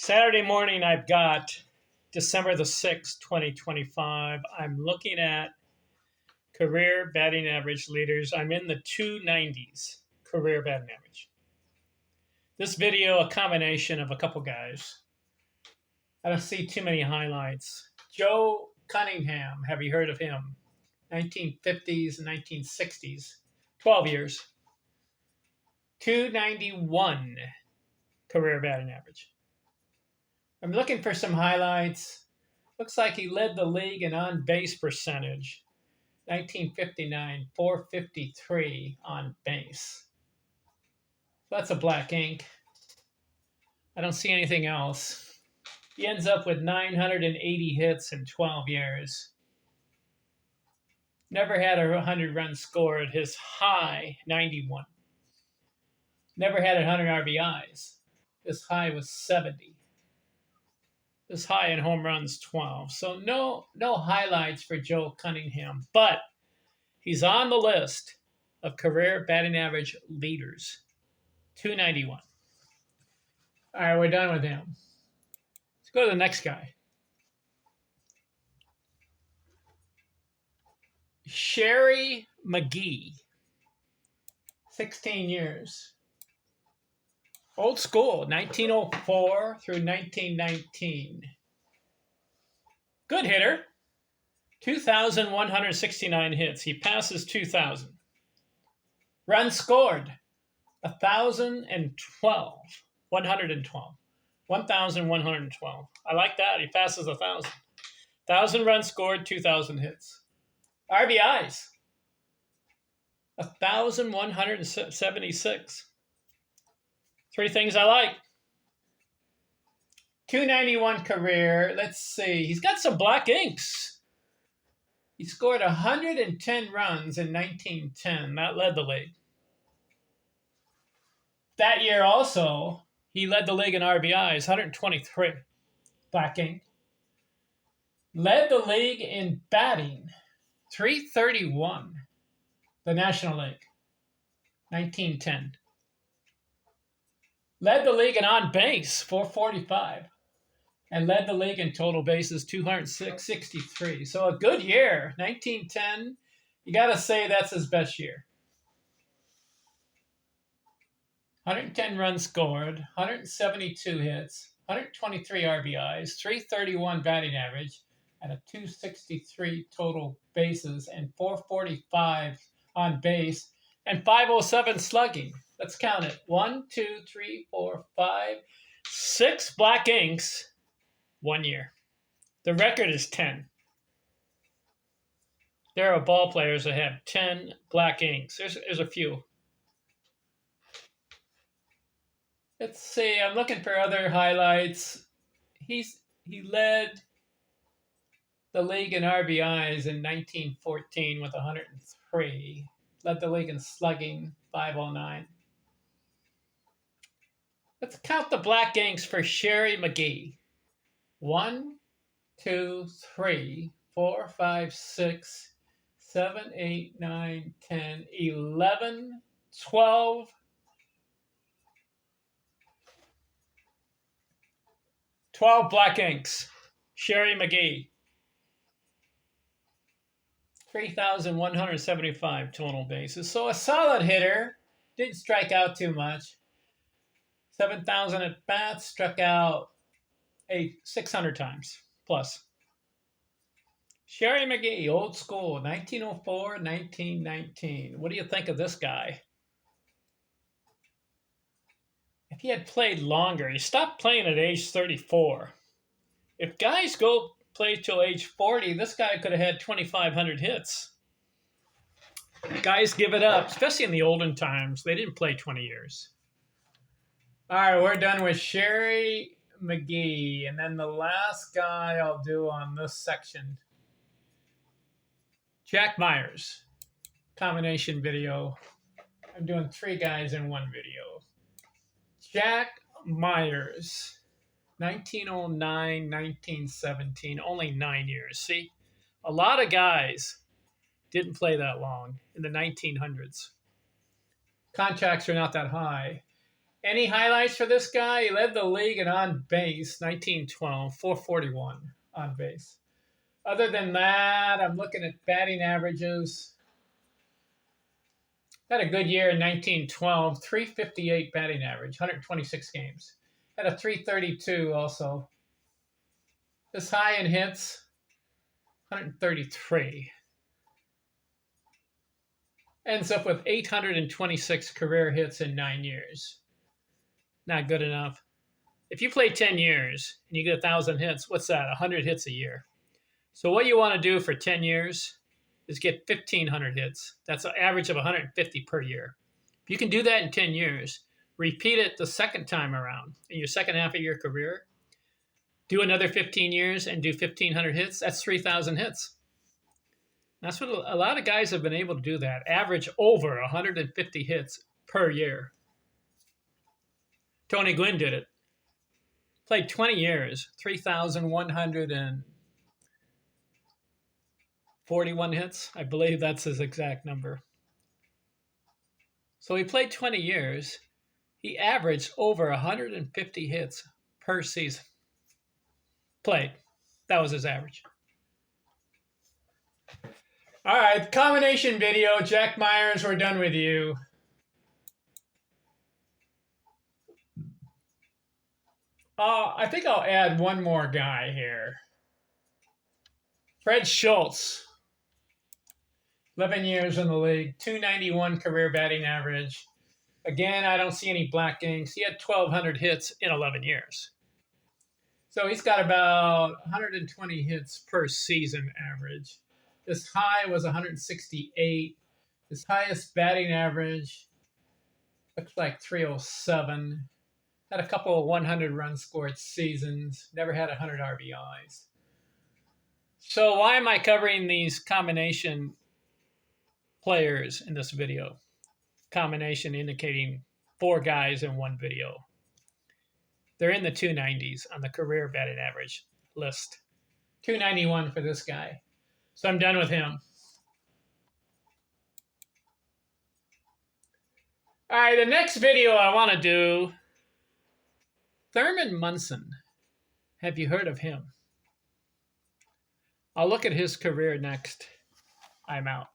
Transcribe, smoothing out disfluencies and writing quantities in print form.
Saturday morning, I've got December the 6th, 2025. I'm looking at career batting average leaders. I'm in the 290s career batting average. This video, a combination of a couple guys. I don't see too many highlights. Joe Cunningham, have you heard of him? 1950s and 1960s, 12 years. 291 career batting average. I'm looking for some highlights. Looks like he led the league in on-base percentage. 1959, 453 on base. So that's a black ink. I don't see anything else. He ends up with 980 hits in 12 years. Never had a 100 runs scored. His high, 91. Never had 100 RBIs. His high was 70. His high in home runs, 12. So no highlights for Joe Cunningham, but he's on the list of career batting average leaders. 291. All right, we're done with him. Let's go to the next guy. Magee. 16 years. Old school, 1904 through 1919. Good hitter. 2,169 hits. He passes 2,000. Runs scored, 1,012. 112. 1,112. I like that. He passes 1,000. 1,000 runs scored, 2,000 hits. RBIs, 1,176. Three things I like. 291 career. Let's see. He's got some black inks. He scored 110 runs in 1910. That led the league. That year also, he led the league in RBIs, 123. Black ink. Led the league in batting, 331. The National League, 1910. Led the league in on base, 445. And led the league in total bases, 263. So a good year, 1910. You got to say that's his best year. 110 runs scored, 172 hits, 123 RBIs, 331 batting average, and a 263 total bases, and 445 on base, and 507 slugging. Let's count it. 1, 2, 3, 4, 5, 6 black inks, 1 year. The record is 10. There are ball players that have 10 black inks. There's a few. Let's see. I'm looking for other highlights. He led the league in RBIs in 1914 with 103. Led the league in slugging, 509. Let's count the black inks for Magee. 1, 2, 3, 4, 5, 6, 7, 8, 9, 10, 11, 12, 12 black inks. Magee. 3,175 total bases. So a solid hitter. Didn't strike out too much. 7,000 at bats. Struck out 600 times plus. Magee, old school, 1904, 1919. What do you think of this guy? If he had played longer, he stopped playing at age 34. If guys go play till age 40, this guy could have had 2,500 hits. Guys give it up, especially in the olden times. They didn't play 20 years. All right, we're done with Magee. And then the last guy I'll do on this section, Jack Myers. Combination video. I'm doing 3 guys in one video. Jack Myers, 1909, 1917, only 9 years. See, a lot of guys didn't play that long in the 1900s. Contracts are not that high. Any highlights for this guy? He led the league in on base, 1912, 441 on base. Other than that, I'm looking at batting averages. Had a good year in 1912, 358 batting average, 126 games. Had a 332 also. This high in hits, 133. Ends up with 826 career hits in 9 years. Not good enough. If you play 10 years and you get 1,000 hits, what's that? 100 hits a year. So what you want to do for 10 years is get 1,500 hits. That's an average of 150 per year. If you can do that in 10 years, repeat it the second time around in your second half of your career, do another 15 years and do 1,500 hits, that's 3,000 hits. That's what a lot of guys have been able to do that, average over 150 hits per year. Tony Gwynn did it. Played 20 years, 3,141 hits. I believe that's his exact number. So he played 20 years. He averaged over 150 hits per season. Played. That was his average. All right, combination video. Jack Myers, we're done with you. I think I'll add one more guy here. Fred Schulte. 11 years in the league, 291 career batting average. Again, I don't see any black inks. He had 1,200 hits in 11 years. So he's got about 120 hits per season average. His high was 168. His highest batting average looks like 307. Had a couple of 100 runs scored seasons. Never had 100 RBIs. So why am I covering these combination players in this video? Combination indicating 4 guys in one video. They're in the 290s on the career batting average list. 291 for this guy. So I'm done with him. All right, the next video I want to do, Thurman Munson. Have you heard of him? I'll look at his career next. I'm out.